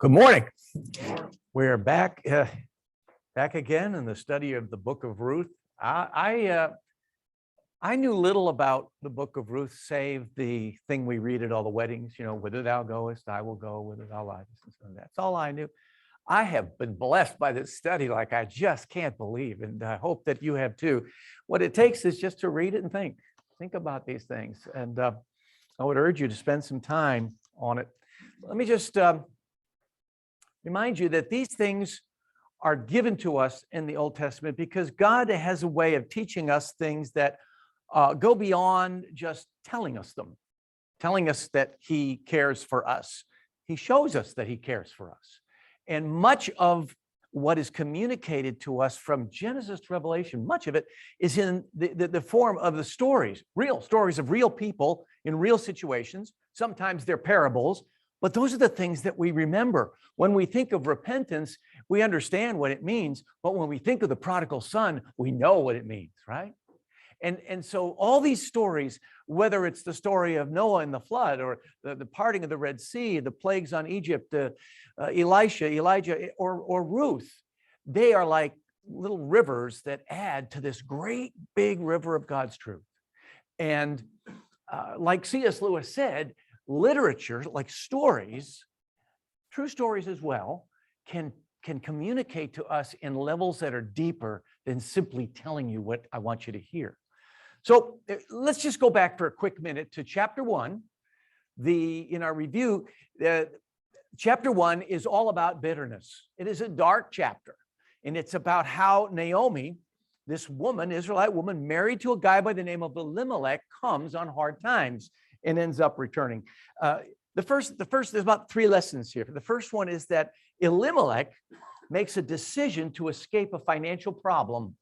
Good morning. We're back again in the study of the book of Ruth. I knew little about the book of Ruth, save the thing we read at all the weddings. You know, whither thou goest, I will go. Whither thou liest, and that's all I knew. I have been blessed by this study like I just can't believe, and I hope that you have too. What it takes is just to read it and think about these things. And I would urge you to spend some time on it. Let me just remind you that these things are given to us in the Old Testament because God has a way of teaching us things that go beyond just telling us them, telling us that he cares for us. He shows us that he cares for us. And much of what is communicated to us from Genesis to Revelation, much of it is in the form of the stories, real stories of real people in real situations. Sometimes they're parables, but those are the things that we remember. When we think of repentance, we understand what it means. But when we think of the prodigal son, we know what it means, right? And so all these stories, whether it's the story of Noah and the flood, or the parting of the Red Sea, the plagues on Egypt, Elijah, or Ruth, they are like little rivers that add to this great big river of God's truth. And like C.S. Lewis said, literature, like stories, true stories as well, can communicate to us in levels that are deeper than simply telling you what I want you to hear. So let's just go back for a quick minute to chapter 1. In our review, chapter 1 is all about bitterness. It is a dark chapter, and it's about how Naomi, this woman, Israelite woman, married to a guy by the name of Elimelech, comes on hard times and ends up returning. The first, there's about 3 lessons here. The first one is that Elimelech makes a decision to escape a financial problem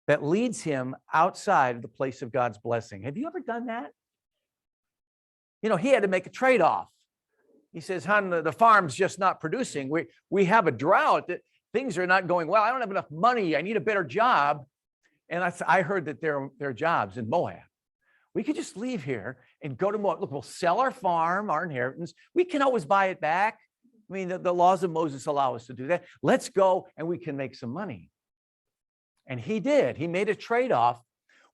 that leads him outside of the place of God's blessing. Have you ever done that? You know, he had to make a trade-off. He says, hon, the farm's just not producing. We have a drought. Things are not going well. I don't have enough money. I need a better job. And I heard that there are jobs in Moab. We could just leave here and go to Moab. Look, we'll sell our farm, our inheritance. We can always buy it back. I mean, the laws of Moses allow us to do that. Let's go and we can make some money. And he did. He made a trade-off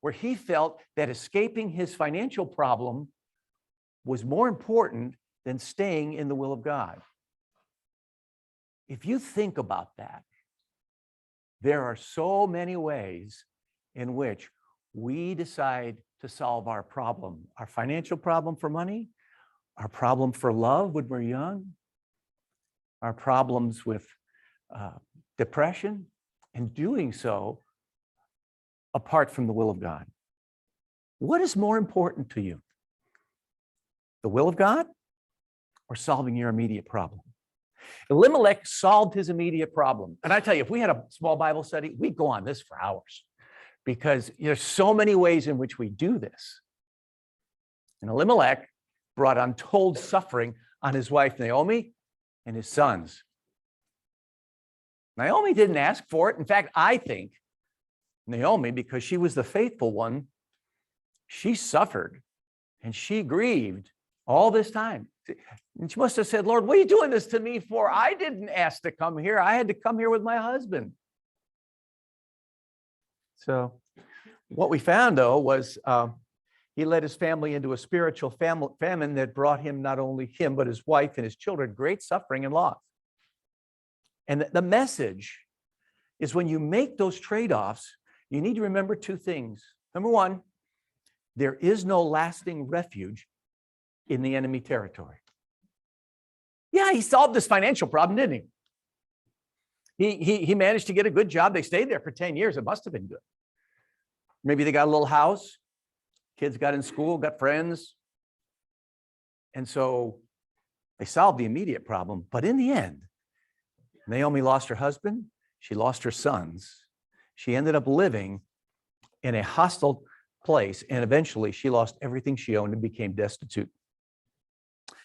where he felt that escaping his financial problem was more important than staying in the will of God. If you think about that, there are so many ways in which we decide to solve our problem, our financial problem for money, our problem for love when we're young, our problems with depression, and doing so apart from the will of God. What is more important to you? The will of God or solving your immediate problem? Elimelech solved his immediate problem. And I tell you, if we had a small Bible study, we'd go on this for hours because there's so many ways in which we do this. And Elimelech brought untold suffering on his wife Naomi and his sons. Naomi didn't ask for it. In fact, I think Naomi, because she was the faithful one, she suffered and she grieved all this time. And she must have said, Lord, what are you doing this to me for? I didn't ask to come here. I had to come here with my husband. So what we found, though, was he led his family into a spiritual famine that brought him, not only him, but his wife and his children, great suffering and loss. And the message is when you make those trade-offs, you need to remember 2 things. Number 1, there is no lasting refuge in the enemy territory. Yeah, he solved this financial problem, didn't he? He managed to get a good job. They stayed there for 10 years. It must have been good. Maybe they got a little house. Kids got in school, got friends. And so they solved the immediate problem. But in the end, Naomi lost her husband. She lost her sons. She ended up living in a hostile place. And eventually she lost everything she owned and became destitute.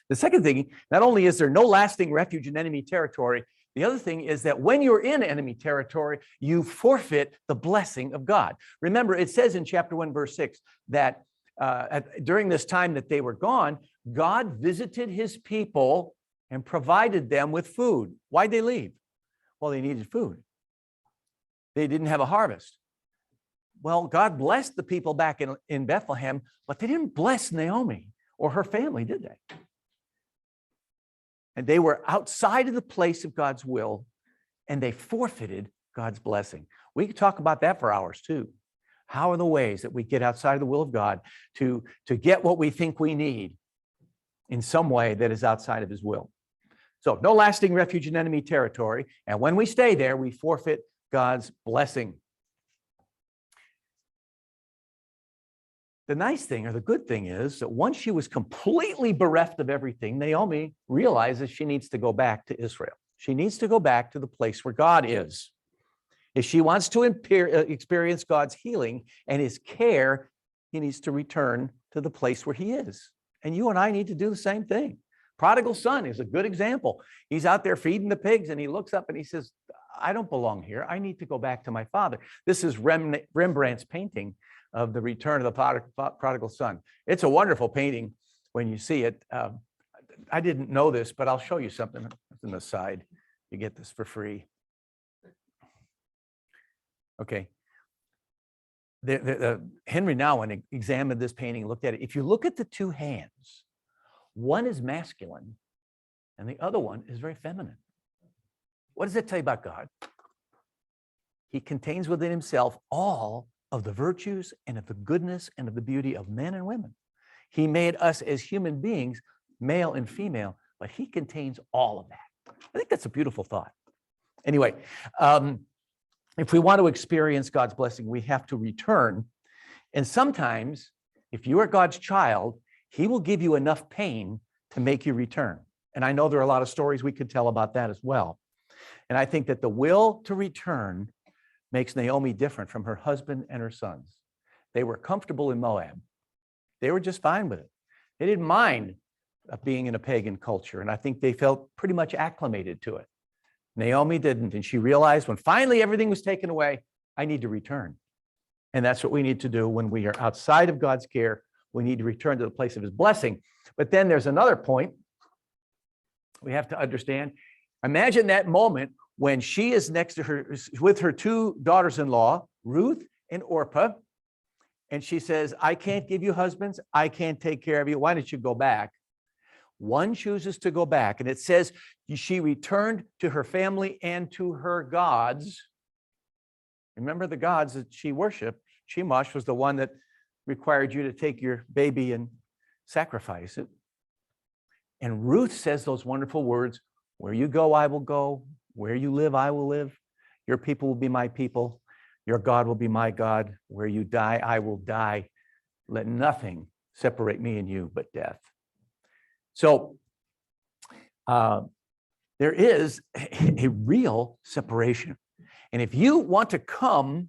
The second thing, not only is there no lasting refuge in enemy territory, the other thing is that when you're in enemy territory, you forfeit the blessing of God. Remember, it says in chapter 1, verse 6, that during this time that they were gone, God visited his people and provided them with food. Why'd they leave? Well, they needed food. They didn't have a harvest. Well, God blessed the people back in Bethlehem, but they didn't bless Naomi or her family, did they? And they were outside of the place of God's will, and they forfeited God's blessing. We could talk about that for hours too. How are the ways that we get outside of the will of God to get what we think we need in some way that is outside of his will? So no lasting refuge in enemy territory. And when we stay there, we forfeit God's blessing. The nice thing, or the good thing, is that once she was completely bereft of everything, Naomi realizes she needs to go back to Israel. She needs to go back to the place where God is. If she wants to experience God's healing and his care, he needs to return to the place where he is. And you and I need to do the same thing. Prodigal son is a good example. He's out there feeding the pigs, and he looks up and he says, I don't belong here. I need to go back to my father. This is Rembrandt's painting of the return of the prodigal son. It's a wonderful painting when you see it. I didn't know this, but I'll show you something on the side. You get this for free. Okay. Henry Nouwen examined this painting, looked at it. If you look at the two hands, one is masculine and the other one is very feminine. What does it tell you about God? He contains within himself all of the virtues and of the goodness and of the beauty of men and women. He made us as human beings, male and female, but he contains all of that. I think that's a beautiful thought. Anyway, if we want to experience God's blessing, we have to return. And sometimes, if you are God's child, he will give you enough pain to make you return. And I know there are a lot of stories we could tell about that as well. And I think that the will to return makes Naomi different from her husband and her sons. They were comfortable in Moab. They were just fine with it. They didn't mind being in a pagan culture, and I think they felt pretty much acclimated to it. Naomi didn't, and she realized when finally everything was taken away, I need to return. And that's what we need to do when we are outside of God's care. We need to return to the place of his blessing. But then there's another point we have to understand. Imagine that moment when she is next to her, with her two daughters-in-law, Ruth and Orpah, and she says, I can't give you husbands. I can't take care of you. Why don't you go back? One chooses to go back, and it says she returned to her family and to her gods. Remember the gods that she worshiped. Chemosh was the one that required you to take your baby and sacrifice it. And Ruth says those wonderful words, where you go, I will go. Where you live, I will live. Your people will be my people. Your God will be my God. Where you die, I will die. Let nothing separate me and you but death. So there is a real separation. And if you want to come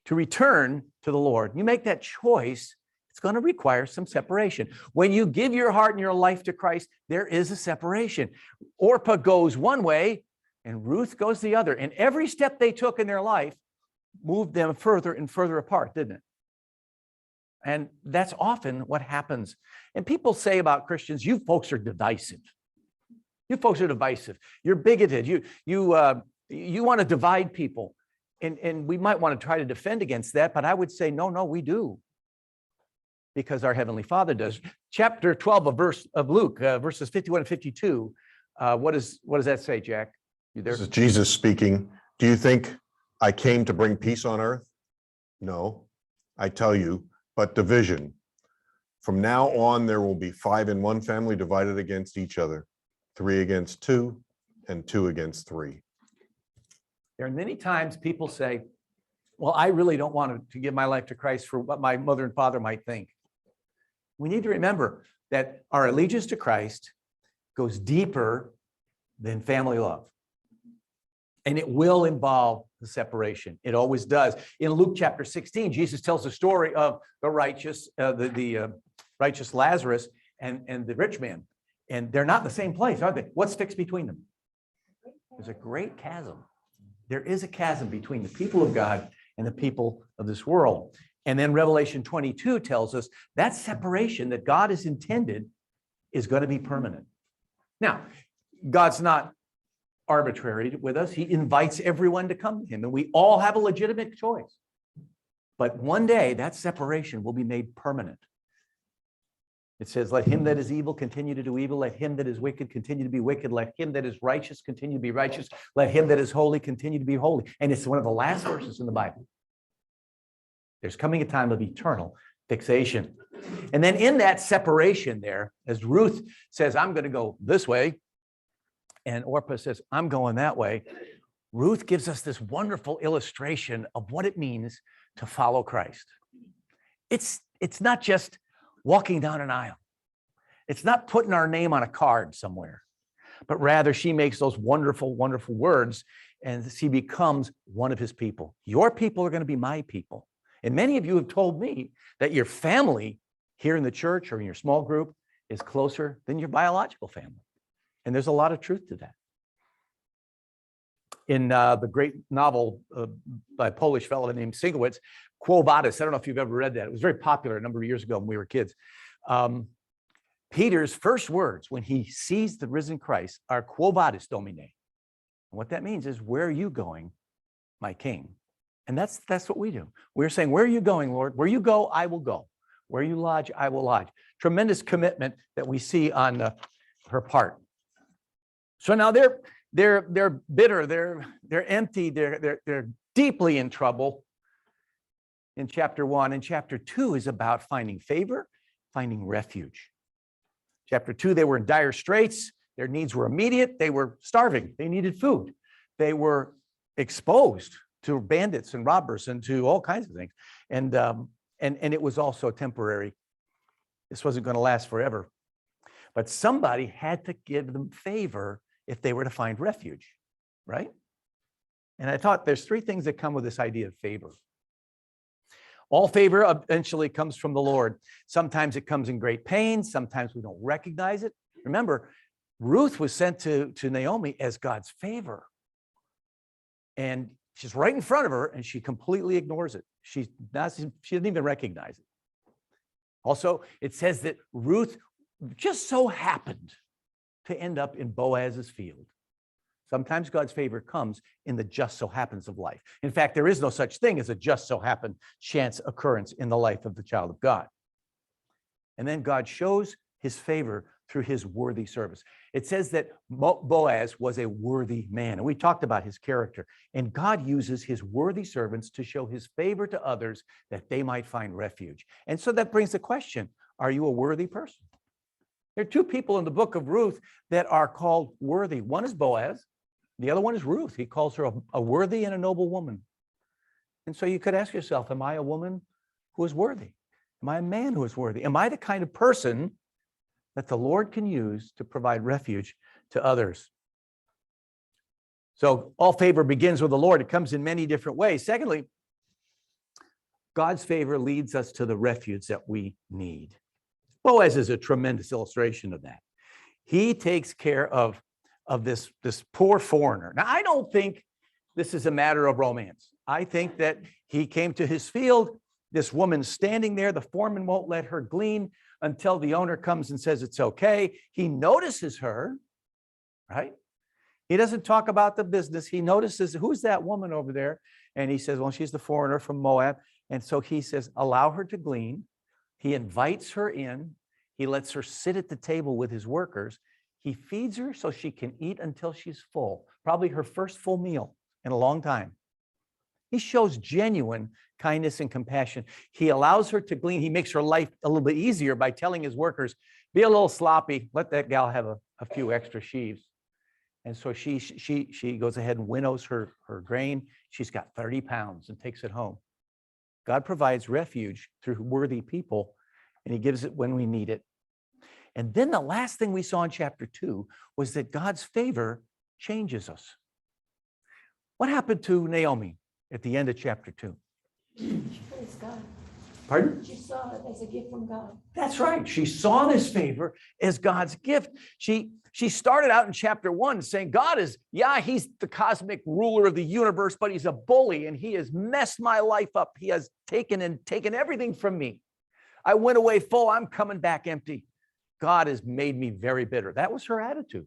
to return to the Lord, you make that choice, it's going to require some separation. When you give your heart and your life to Christ, there is a separation. Orpah goes one way and Ruth goes the other. And every step they took in their life moved them further and further apart, didn't it? And that's often what happens. And people say about Christians, you folks are divisive. You folks are divisive. You're bigoted. You want to divide people. And we might want to try to defend against that, but I would say, no, we do. Because our Heavenly Father does. Chapter 12 of Luke, verses 51 and 52. What does that say, Jack? You there? This is Jesus speaking. Do you think I came to bring peace on earth? No, I tell you, but division. From now on, there will be 5 in one family divided against each other, 3 against 2, and 2 against 3. There are many times people say, well, I really don't want to give my life to Christ for what my mother and father might think. We need to remember that our allegiance to Christ goes deeper than family love. And it will involve the separation. It always does. In Luke chapter 16, Jesus tells the story of the righteous, righteous Lazarus and the rich man. And they're not in the same place, are they? What's fixed between them? There's a great chasm. There is a chasm between the people of God and the people of this world. And then Revelation 22 tells us that separation that God has intended is going to be permanent. Now, God's not arbitrary with us. He invites everyone to come to him, and we all have a legitimate choice. But one day that separation will be made permanent. It says, let him that is evil continue to do evil. Let him that is wicked continue to be wicked. Let him that is righteous continue to be righteous. Let him that is holy continue to be holy. And it's one of the last verses in the Bible. There's coming a time of eternal fixation. And then in that separation there, as Ruth says, I'm going to go this way, and Orpah says, I'm going that way, Ruth gives us this wonderful illustration of what it means to follow Christ. It's not just walking down an aisle. It's not putting our name on a card somewhere, but rather she makes those wonderful, wonderful words, and she becomes one of his people. Your people are going to be my people. And many of you have told me that your family here in the church or in your small group is closer than your biological family. And there's a lot of truth to that. In the great novel by a Polish fellow named Sienkiewicz, Quo Vadis, I don't know if you've ever read that. It was very popular a number of years ago when we were kids. Peter's first words when he sees the risen Christ are Quo Vadis Domine. And what that means is, where are you going, my king? And that's what we do. We're saying, where are you going, Lord? Where you go, I will go. Where you lodge, I will lodge. Tremendous commitment that we see on her part. So now they're bitter, they're empty, they're deeply in trouble in chapter 1. And chapter 2 is about finding favor, finding refuge. Chapter 2, they were in dire straits. Their needs were immediate. They were starving. They needed food. They were exposed to bandits and robbers and to all kinds of things. And it was also temporary. This wasn't going to last forever. But somebody had to give them favor if they were to find refuge, right? And I thought there's 3 things that come with this idea of favor. All favor eventually comes from the Lord. Sometimes it comes in great pain. Sometimes we don't recognize it. Remember, Ruth was sent to Naomi as God's favor. And she's right in front of her, and she completely ignores it. She doesn't even recognize it. Also, it says that Ruth just so happened to end up in Boaz's field. Sometimes God's favor comes in the just so happens of life. In fact, there is no such thing as a just so happen chance occurrence in the life of the child of God. And then God shows his favor through his worthy service. It says that Boaz was a worthy man, and we talked about his character. And God uses his worthy servants to show his favor to others that they might find refuge. And so that brings the question, are you a worthy person? There are 2 people in the book of Ruth that are called worthy. One is Boaz. The other one is Ruth. He calls her a worthy and a noble woman. And so you could ask yourself, am I a woman who is worthy? Am I a man who is worthy? Am I the kind of person that the Lord can use to provide refuge to others? So all favor begins with the Lord. It comes in many different ways. Secondly, God's favor leads us to the refuge that we need. Boaz is a tremendous illustration of that. He takes care of this poor foreigner. Now, I don't think this is a matter of romance. I think that he came to his field. This woman's standing there. The foreman won't let her glean until the owner comes and says it's okay. He notices her, right? He doesn't talk about the business. He notices, who's that woman over there? And he says, well, she's the foreigner from Moab. And so he says, allow her to glean. He invites her in. He lets her sit at the table with his workers. He feeds her so she can eat until she's full, probably her first full meal in a long time. He shows genuine kindness and compassion. He allows her to glean. He makes her life a little bit easier by telling his workers, be a little sloppy, let that gal have a few extra sheaves. And so she goes ahead and winnows her grain. She's got 30 pounds and takes it home. God provides refuge through worthy people, and he gives it when we need it. And then the last thing we saw in chapter 2 was that God's favor changes us. What happened to Naomi at the end of chapter 2? Praise God. Pardon? She saw it as a gift from God. That's right. She saw this favor as God's gift. She started out in chapter 1 saying, God is, he's the cosmic ruler of the universe, but he's a bully and he has messed my life up. He has taken everything from me. I went away full. I'm coming back empty. God has made me very bitter. That was her attitude.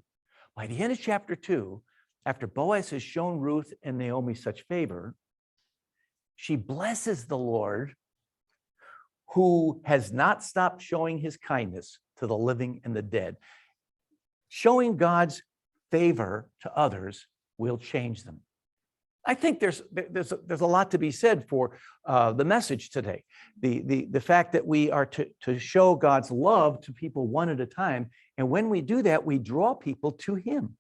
By the end of chapter 2, after Boaz has shown Ruth and Naomi such favor, she blesses the Lord, who has not stopped showing his kindness to the living and the dead. Showing God's favor to others will change them. I think there's a lot to be said for the message today. The fact that we are to show God's love to people one at a time. And when we do that, we draw people to him.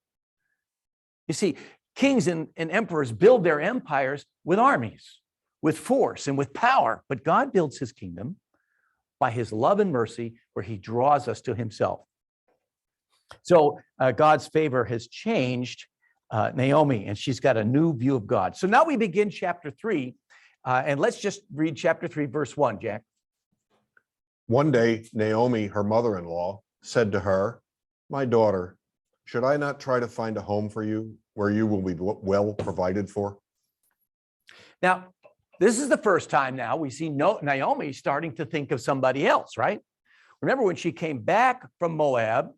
You see, kings and emperors build their empires with armies, with force and with power. But God builds his kingdom by his love and mercy, where he draws us to himself. So God's favor has changed Naomi, and she's got a new view of God. So now we begin chapter 3, and let's just read chapter 3, verse 1, Jack. One day, Naomi, her mother-in-law, said to her, "My daughter, should I not try to find a home for you where you will be well provided for?" Now, this is the first time now we see Naomi starting to think of somebody else, right? Remember when she came back from Moab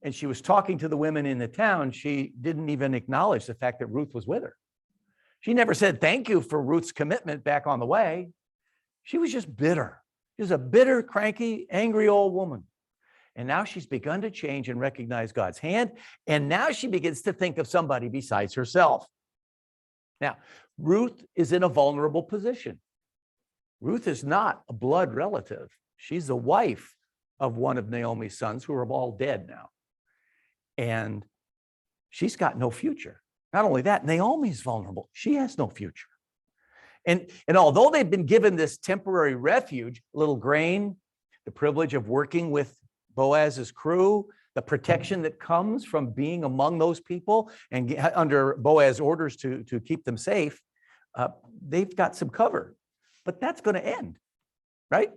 and she was talking to the women in the town, she didn't even acknowledge the fact that Ruth was with her. She never said thank you for Ruth's commitment back on the way. She was just bitter. She was a bitter, cranky, angry old woman. And now she's begun to change and recognize God's hand. And now she begins to think of somebody besides herself. Now, Ruth is in a vulnerable position. Ruth is not a blood relative. She's the wife of one of Naomi's sons, who are all dead now. And she's got no future. Not only that, Naomi's vulnerable. She has no future. And although they've been given this temporary refuge, a little grain, the privilege of working with Boaz's crew, the protection that comes from being among those people and under Boaz's orders to keep them safe, they've got some cover. But that's going to end, right?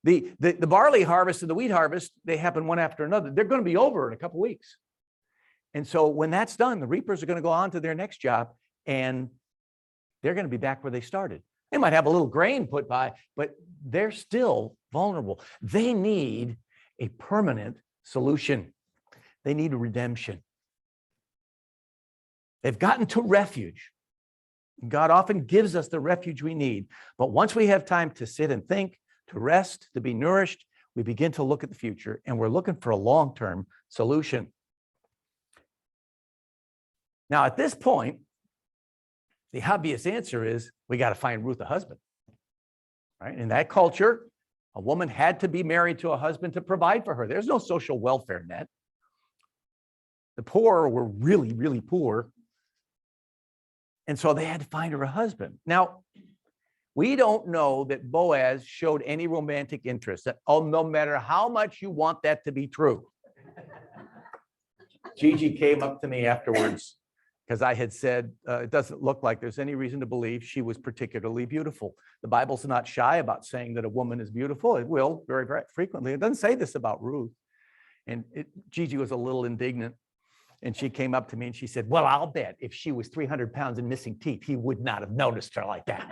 The barley harvest and the wheat harvest, they happen one after another. They're going to be over in a couple of weeks. And so when that's done, the reapers are going to go on to their next job, and they're going to be back where they started. They might have a little grain put by, but they're still vulnerable. They need a permanent solution. They need a redemption. They've gotten to refuge. God often gives us the refuge we need. But once we have time to sit and think, to rest, to be nourished, we begin to look at the future, and we're looking for a long-term solution. Now, at this point, the obvious answer is we got to find Ruth a husband, right? In that culture, a woman had to be married to a husband to provide for her. There's no social welfare net. The poor were really, really poor. And so they had to find her a husband. Now, we don't know that Boaz showed any romantic interest, no matter how much you want that to be true. Gigi came up to me afterwards because I had said, it doesn't look like there's any reason to believe she was particularly beautiful. The Bible's not shy about saying that a woman is beautiful. It will very, very frequently. It doesn't say this about Ruth. And Gigi was a little indignant. And she came up to me and she said, well, I'll bet if she was 300 pounds and missing teeth, he would not have noticed her like that.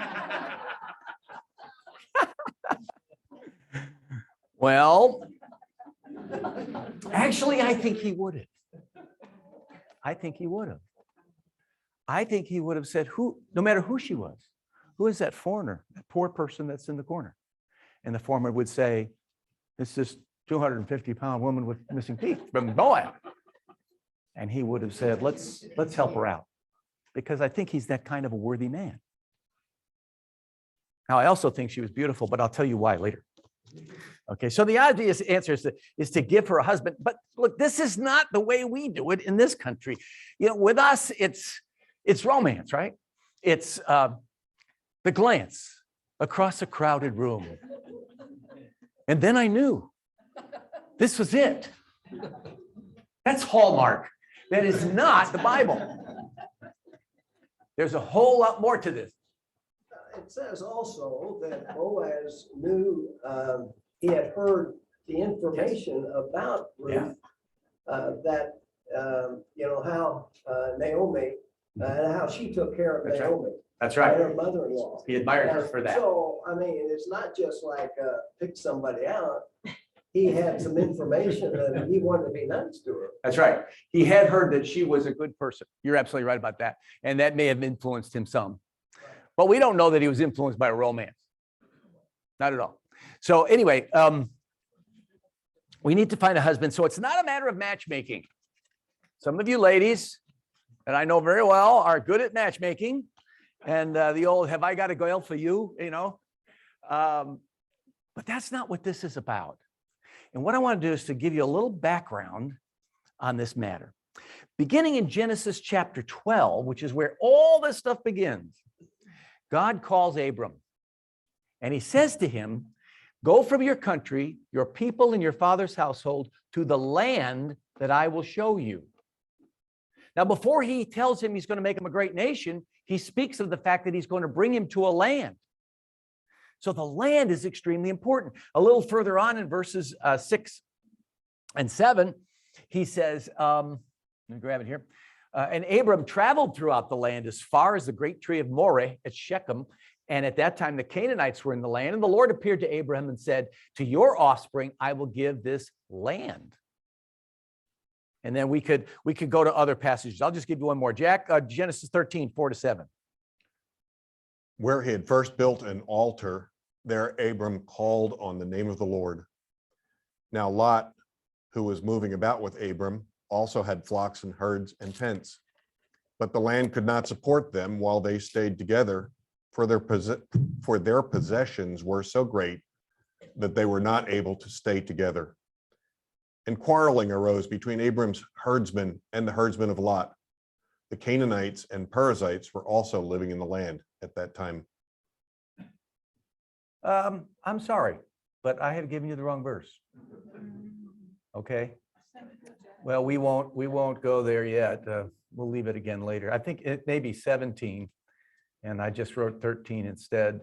Well, actually, I think he would have. I think he would have. I think he would have said, no matter who she was, who is that foreigner, that poor person that's in the corner? And the foreman would say, it's this 250-pound woman with missing teeth from Moab. And he would have said, let's help her out, because I think he's that kind of a worthy man. Now, I also think she was beautiful, but I'll tell you why later. Okay, so the obvious answer is to give her a husband. But look, this is not the way we do it in this country. You know, with us, it's romance, right? It's the glance across a crowded room. And then I knew this was it. That's Hallmark. That is not the Bible. There's a whole lot more to this. It says also that Boaz knew, he had heard the information about Ruth, that, how Naomi, and how she took care of That's Naomi. Right. That's right. And her mother-in-law. He admired her for that. So, I mean, it's not just like pick somebody out. he had some information that he wanted to be nice to her. That's right. He had heard that she was a good person. You're absolutely right about that. And that may have influenced him some. But we don't know that he was influenced by romance. Not at all. So anyway, we need to find a husband. So it's not a matter of matchmaking. Some of you ladies, that I know very well, are good at matchmaking. And the old, have I got a girl for you, you know? But that's not what this is about. And what I want to do is to give you a little background on this matter. Beginning in Genesis chapter 12, which is where all this stuff begins, God calls Abram and he says to him, go from your country, your people, and your father's household to the land that I will show you. Now, before he tells him he's going to make him a great nation, he speaks of the fact that he's going to bring him to a land. So the land is extremely important. A little further on in verses 6 and 7, he says, let me grab it here. And Abram traveled throughout the land as far as the great tree of Moreh at Shechem. And at that time, the Canaanites were in the land. And the Lord appeared to Abraham and said, to your offspring, I will give this land. And then we could go to other passages. I'll just give you one more. Jack, Genesis 13, 4-7. Where he had first built an altar, there Abram called on the name of the Lord. Now Lot, who was moving about with Abram, also had flocks and herds and tents. But the land could not support them while they stayed together, for their possessions were so great that they were not able to stay together. And quarreling arose between Abram's herdsmen and the herdsmen of Lot. The Canaanites and Perizzites were also living in the land at that time. I'm sorry, but I had given you the wrong verse. Okay. Well, we won't go there yet. We'll leave it again later. I think it may be 17, and I just wrote 13 instead.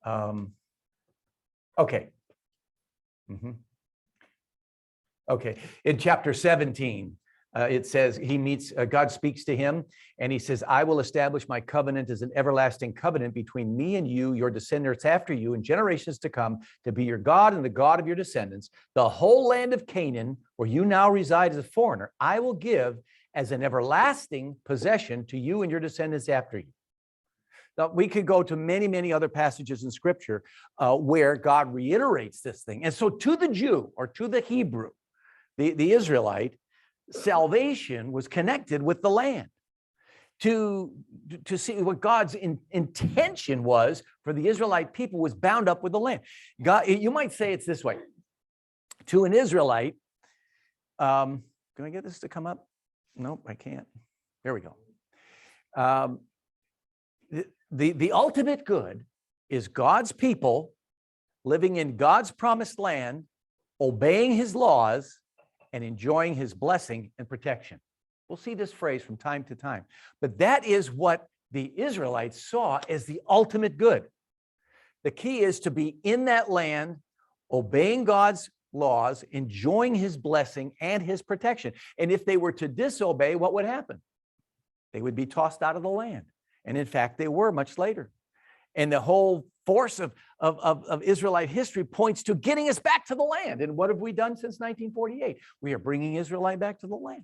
Okay. Okay. In chapter 17, it says God speaks to him and he says, I will establish my covenant as an everlasting covenant between me and you, your descendants after you, and generations to come, to be your God and the God of your descendants. The whole land of Canaan, where you now reside as a foreigner, I will give as an everlasting possession to you and your descendants after you. Now, we could go to many, many other passages in Scripture where God reiterates this thing. And so to the Jew or to the Hebrew, the Israelite, salvation was connected with the land. To see what God's intention was for the Israelite people was bound up with the land. God, you might say it's this way. To an Israelite, can I get this to come up? Nope, I can't. There we go. The ultimate good is God's people living in God's promised land, obeying his laws, and enjoying his blessing and protection. We'll see this phrase from time to time. But that is what the Israelites saw as the ultimate good. The key is to be in that land, obeying God's laws, enjoying his blessing and his protection. And if they were to disobey, what would happen? They would be tossed out of the land. And in fact, they were much later. And the whole force of Israelite history points to getting us back to the land. And what have we done since 1948? We are bringing Israelite back to the land.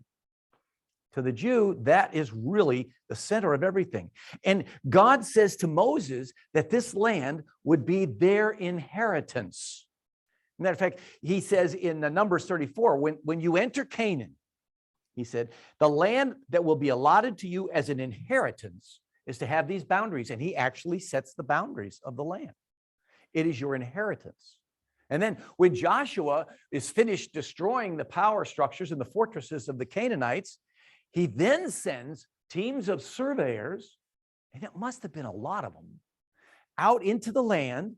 To the Jew, that is really the center of everything. And God says to Moses that this land would be their inheritance. Matter of fact, he says in Numbers 34, when you enter Canaan, he said, the land that will be allotted to you as an inheritance is to have these boundaries. And he actually sets the boundaries of the land. It is your inheritance. And then when Joshua is finished destroying the power structures and the fortresses of the Canaanites, he then sends teams of surveyors, and it must have been a lot of them, out into the land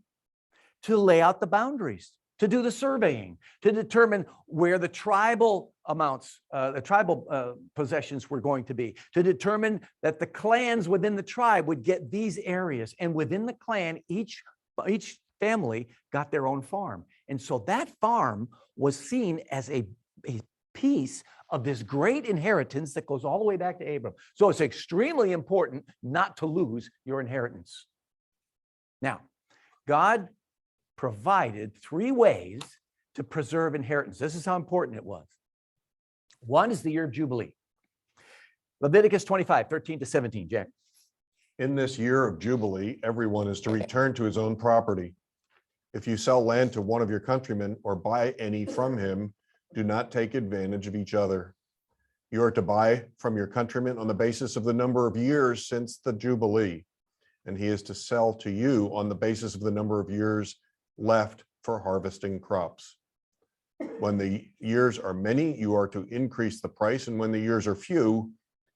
to lay out the boundaries, to do the surveying, to determine where the tribal possessions were going to be, to determine that the clans within the tribe would get these areas. And within the clan, each family got their own farm. And so that farm was seen as a piece of this great inheritance that goes all the way back to Abram. So it's extremely important not to lose your inheritance. Now, God provided 3 ways to preserve inheritance. This is how important it was. One is the year of Jubilee. Leviticus 25, 13 to 17, Jack. In this year of Jubilee, everyone is to return to his own property. If you sell land to one of your countrymen or buy any from him, do not take advantage of each other. You are to buy from your countryman on the basis of the number of years since the Jubilee, and he is to sell to you on the basis of the number of years left for harvesting crops. When the years are many, you are to increase the price, and when the years are few,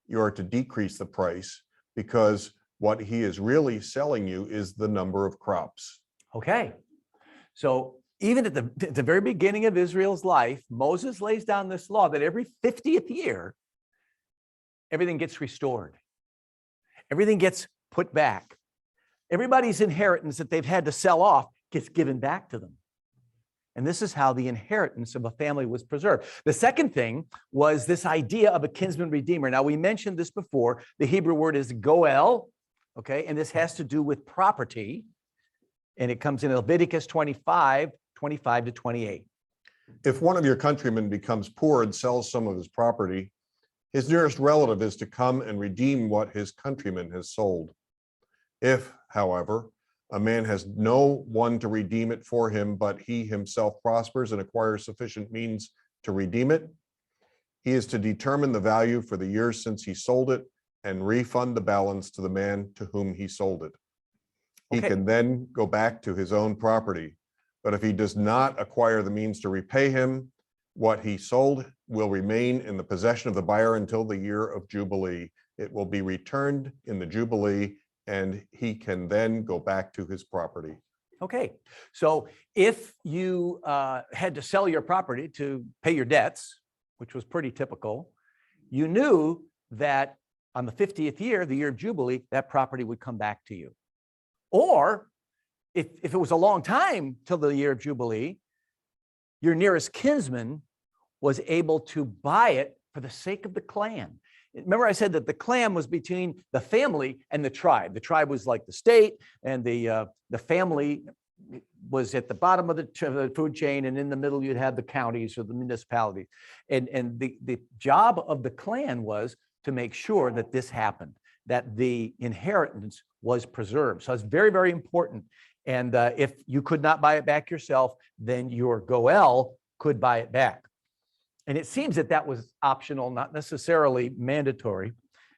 you are to decrease the price, because what he is really selling you is the number of crops. Okay. So even at the very beginning of Israel's life, Moses lays down this law that every 50th year, everything gets restored. Everything gets put back. Everybody's inheritance that they've had to sell off gets given back to them. And this is how the inheritance of a family was preserved. The second thing was this idea of a kinsman redeemer. Now, we mentioned this before. The Hebrew word is goel, okay? And this has to do with property. And it comes in Leviticus 25, 25 to 28. If one of your countrymen becomes poor and sells some of his property, his nearest relative is to come and redeem what his countryman has sold. If, however, a man has no one to redeem it for him, but he himself prospers and acquires sufficient means to redeem it, he is to determine the value for the years since he sold it and refund the balance to the man to whom he sold it. He Okay. can then go back to his own property. But if he does not acquire the means to repay him, what he sold will remain in the possession of the buyer until the year of Jubilee. It will be returned in the Jubilee, and he can then go back to his property. Okay. So if you had to sell your property to pay your debts, which was pretty typical, you knew that on the 50th year, the year of Jubilee, that property would come back to you. Or if it was a long time till the year of Jubilee, your nearest kinsman was able to buy it for the sake of the clan. Remember I said that the clan was between the family and the tribe. The tribe was like the state, and the family was at the bottom of the food chain, and in the middle you'd have the counties or the municipalities. And the job of the clan was to make sure that this happened, that the inheritance was preserved. So it's very, very important. And if you could not buy it back yourself, then your goel could buy it back. And it seems that that was optional, not necessarily mandatory.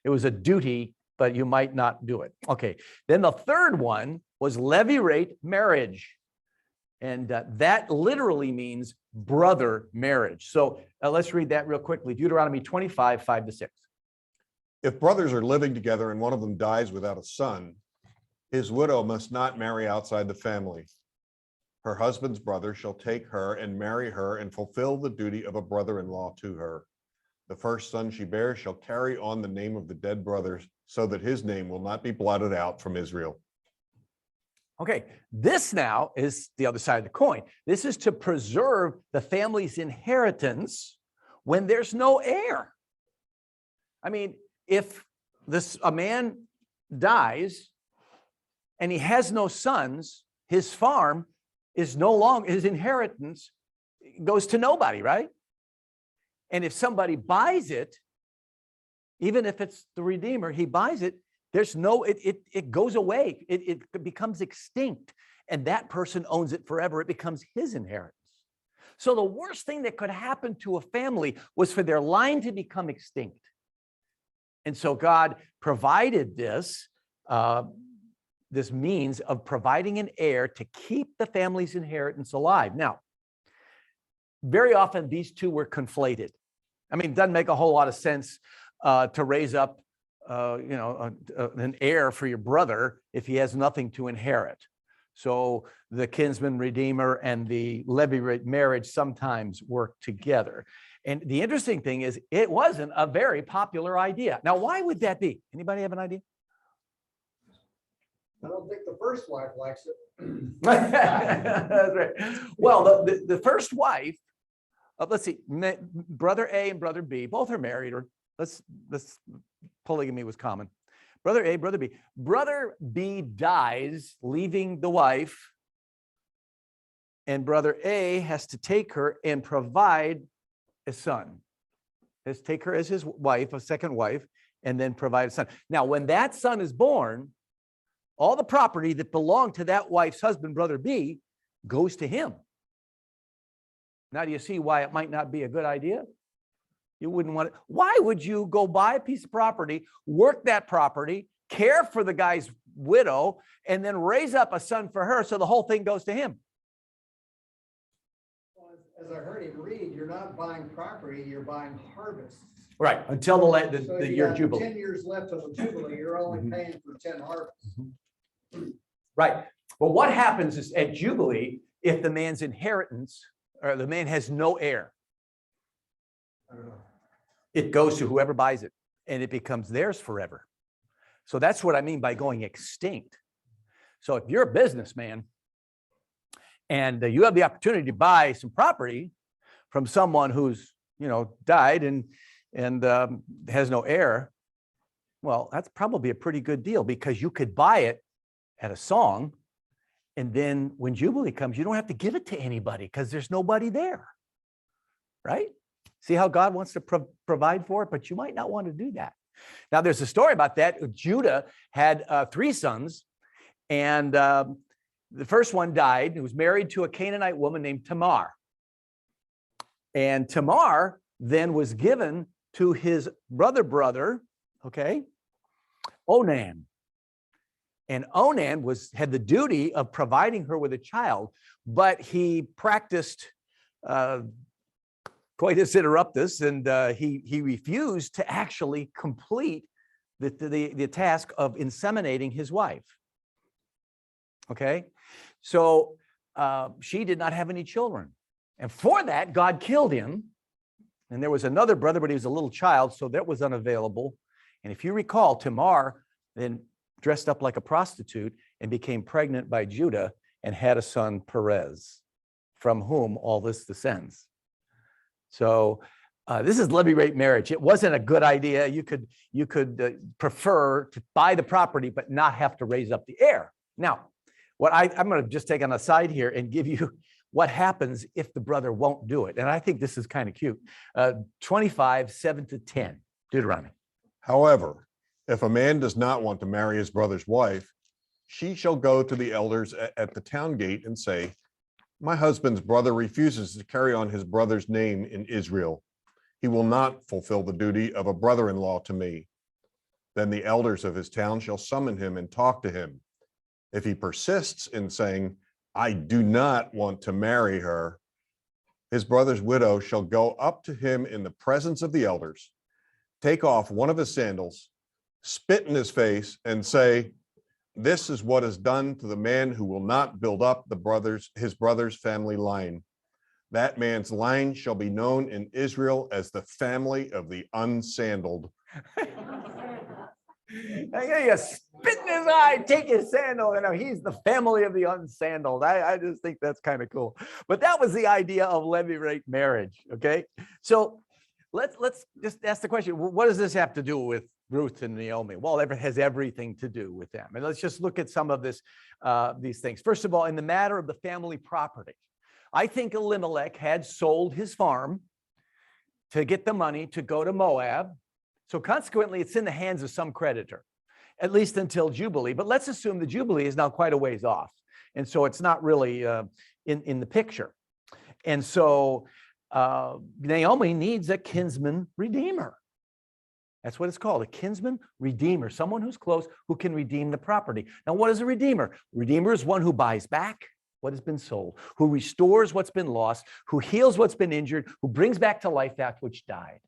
It was a duty, but you might not do it. Okay, then the third one was levy rate marriage. And that literally means brother marriage. So let's read that real quickly. Deuteronomy 25, 5 to 6. If brothers are living together and one of them dies without a son, his widow must not marry outside the family. Her husband's brother shall take her and marry her and fulfill the duty of a brother-in-law to her. The first son she bears shall carry on the name of the dead brothers, so that his name will not be blotted out from Israel. Okay, this now is the other side of the coin. This is to preserve the family's inheritance when there's no heir. I mean, if a man dies and he has no sons, his farm is no longer, his inheritance goes to nobody, right? And if somebody buys it, even if it's the Redeemer, he buys it, there's no, it goes away. It becomes extinct, and that person owns it forever. It becomes his inheritance. So the worst thing that could happen to a family was for their line to become extinct. And so God provided this, this means of providing an heir to keep the family's inheritance alive. Now, very often these two were conflated. I mean, it doesn't make a whole lot of sense to raise up, an heir for your brother if he has nothing to inherit. So the kinsman redeemer and the levy rate marriage sometimes work together. And the interesting thing is, it wasn't a very popular idea. Now, why would that be? Anybody have an idea? I don't think the first wife likes it. That's right. Well, the first wife, let's see, brother A and brother B, both are married, or let's polygamy was common. Brother A, brother B. Brother B dies, leaving the wife and brother A has to take her and provide a son. Let's take her as his wife, a second wife, and then provide a son. Now, when that son is born, all the property that belonged to that wife's husband, brother B, goes to him. Now, do you see why it might not be a good idea? You wouldn't want it. Why would you go buy a piece of property, work that property, care for the guy's widow, and then raise up a son for her so the whole thing goes to him? As I heard him read, you're not buying property, you're buying harvests. Right, until the So you year got Jubilee. 10 years left of the Jubilee, you're only paying for 10 harvests. Right. But what happens is at Jubilee, if the man's inheritance, or the man has no heir, I don't know. it goes to whoever buys it and it becomes theirs forever. So that's what I mean by going extinct. So if you're a businessman and you have the opportunity to buy some property from someone who's, died and has no heir, well, that's probably a pretty good deal because you could buy it at a song. And then when Jubilee comes, you don't have to give it to anybody because there's nobody there, right? See how God wants to provide for it, but you might not want to do that. Now, there's a story about that. Judah had 3 sons, and the first one died. He was married to a Canaanite woman named Tamar. And Tamar then was given to his brother, okay, Onan. And Onan had the duty of providing her with a child, but he practiced coitus interruptus, and he refused to actually complete the task of inseminating his wife. Okay, so she did not have any children, and for that God killed him. And there was another brother, but he was a little child, so that was unavailable. And if you recall, Tamar then dressed up like a prostitute and became pregnant by Judah and had a son, Perez, from whom all this descends. So this is levy-rate marriage. It wasn't a good idea. You could prefer to buy the property but not have to raise up the heir. Now, I'm going to just take an aside here and give you what happens if the brother won't do it. And I think this is kind of cute. 25, 7-10, Deuteronomy. However, if a man does not want to marry his brother's wife, she shall go to the elders at the town gate and say, my husband's brother refuses to carry on his brother's name in Israel. He will not fulfill the duty of a brother-in-law to me. Then the elders of his town shall summon him and talk to him. If he persists in saying, I do not want to marry her, his brother's widow shall go up to him in the presence of the elders, take off one of his sandals, spit in his face, and say, this is what is done to the man who will not build up his brother's family line. That man's line shall be known in Israel as the family of the unsandaled. You spit in his eye, take his sandal, and he's the family of the unsandaled. I just think that's kind of cool. But that was the idea of levy-rate marriage, okay? So let's just ask the question, what does this have to do with Ruth and Naomi? Well, it has everything to do with them. And let's just look at some of these things. First of all, in the matter of the family property, I think Elimelech had sold his farm to get the money to go to Moab. So consequently, it's in the hands of some creditor, at least until Jubilee. But let's assume the Jubilee is now quite a ways off. And so it's not really in the picture. And so Naomi needs a kinsman redeemer. That's what it's called, a kinsman redeemer, someone who's close who can redeem the property. Now, what is a redeemer? Redeemer is one who buys back what has been sold, who restores what's been lost, who heals what's been injured, who brings back to life that which died.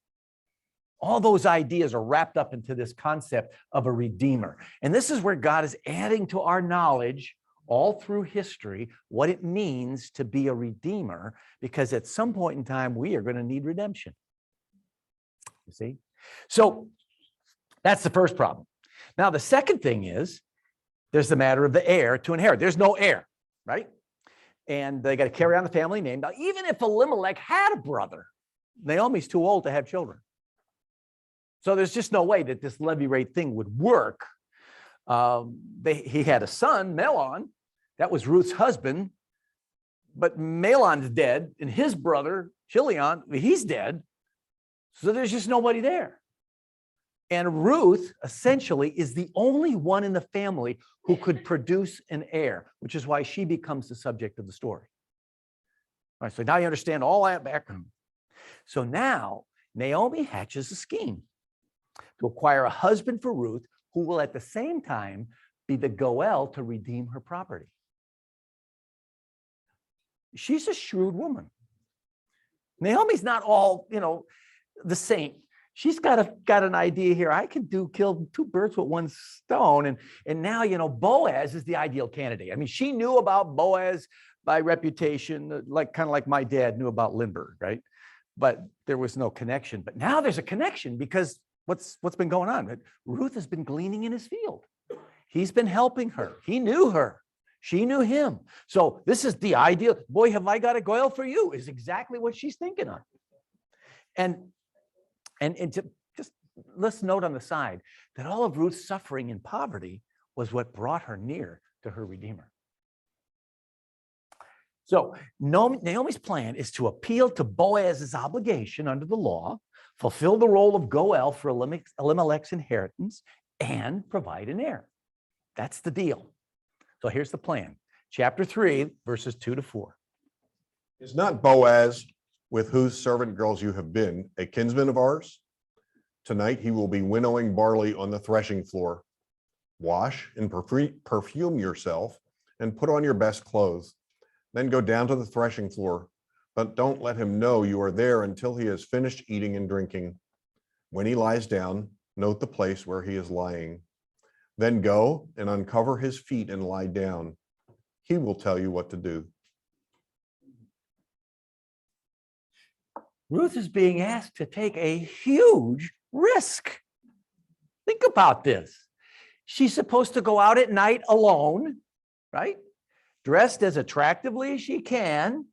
All those ideas are wrapped up into this concept of a redeemer. And this is where God is adding to our knowledge all through history what it means to be a redeemer, because at some point in time, we are going to need redemption. You see? So that's the first problem. Now, the second thing is there's the matter of the heir to inherit. There's no heir, right? And they got to carry on the family name. Now, even if Elimelech had a brother, Naomi's too old to have children. So there's just no way that this levy-rate thing would work. He had a son, Melon. That was Ruth's husband. but Mahlon's dead, and his brother, Chilion, he's dead. So there's just nobody there. And Ruth essentially is the only one in the family who could produce an heir, which is why she becomes the subject of the story. All right, so now you understand all that background. So now Naomi hatches a scheme to acquire a husband for Ruth who will at the same time be the Goel to redeem her property. She's a shrewd woman. Naomi's not all, the saint. She's got an idea here. I can kill two birds with one stone. And now, Boaz is the ideal candidate. I mean, she knew about Boaz by reputation, kind of like my dad knew about Lindbergh, right? But there was no connection. But now there's a connection because what's been going on? Ruth has been gleaning in his field. He's been helping her. He knew her. She knew him. So this is the ideal. Boy, have I got a Goel for you, is exactly what she's thinking of. And just let's note on the side that all of Ruth's suffering and poverty was what brought her near to her Redeemer. So Naomi's plan is to appeal to Boaz's obligation under the law, fulfill the role of Goel for Elimelech's inheritance, and provide an heir. That's the deal. So here's the plan. Chapter 3, verses 2-4. Is not Boaz, with whose servant girls you have been, a kinsman of ours? Tonight he will be winnowing barley on the threshing floor. Wash and perfume yourself and put on your best clothes. Then go down to the threshing floor, but don't let him know you are there until he has finished eating and drinking. When he lies down, note the place where he is lying. Then go and uncover his feet and lie down. He will tell you what to do. Ruth is being asked to take a huge risk. Think about this. She's supposed to go out at night alone, right? Dressed as attractively as she can,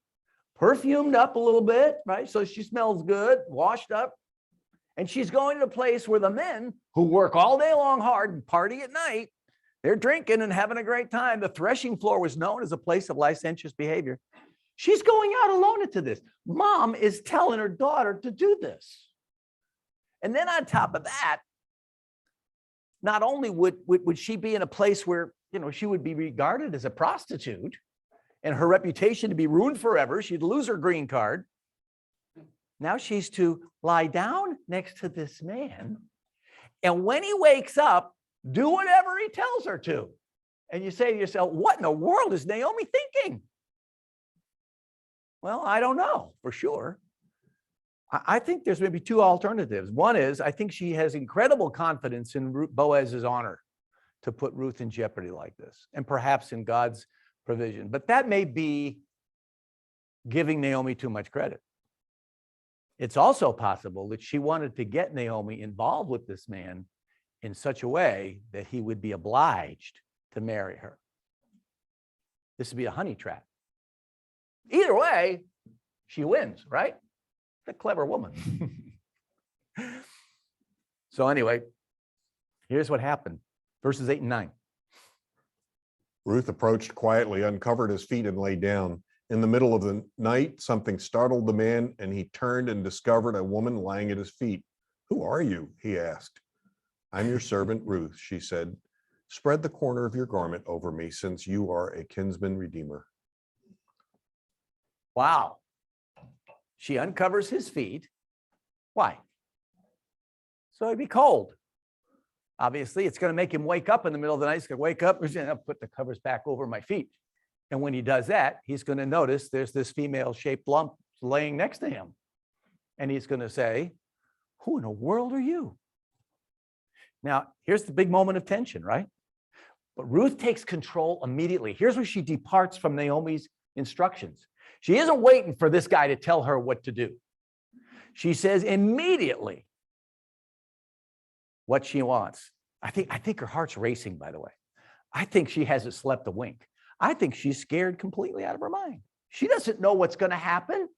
perfumed up a little bit, right? So she smells good, washed up. And she's going to a place where the men who work all day long hard and party at night, they're drinking and having a great time. The threshing floor was known as a place of licentious behavior. She's going out alone into this. Mom is telling her daughter to do this. And then on top of that, not only would she be in a place where, she would be regarded as a prostitute and her reputation to be ruined forever. She'd lose her green card. Now she's to lie down next to this man. And when he wakes up, do whatever he tells her to. And you say to yourself, what in the world is Naomi thinking? Well, I don't know for sure. I think there's maybe two alternatives. One is I think she has incredible confidence in Boaz's honor to put Ruth in jeopardy like this, and perhaps in God's provision. But that may be giving Naomi too much credit. It's also possible that she wanted to get Naomi involved with this man in such a way that he would be obliged to marry her. This would be a honey trap. Either way, she wins, right? A clever woman. So anyway, here's what happened. Verses 8 and 9. Ruth approached quietly, uncovered his feet, and lay down. In the middle of the night, something startled the man, and he turned and discovered a woman lying at his feet. "Who are you?" he asked. "I'm your servant Ruth," she said. "Spread the corner of your garment over me, since you are a kinsman redeemer." Wow. She uncovers his feet. Why? So he'd be cold. Obviously, it's going to make him wake up in the middle of the night. He's going to wake up, he's going to put the covers back over my feet. And when he does that, he's going to notice there's this female-shaped lump laying next to him. And he's going to say, who in the world are you? Now, here's the big moment of tension, right? But Ruth takes control immediately. Here's where she departs from Naomi's instructions. She isn't waiting for this guy to tell her what to do. She says immediately what she wants. I think her heart's racing, by the way. I think she hasn't slept a wink. I think she's scared completely out of her mind. She doesn't know what's going to happen.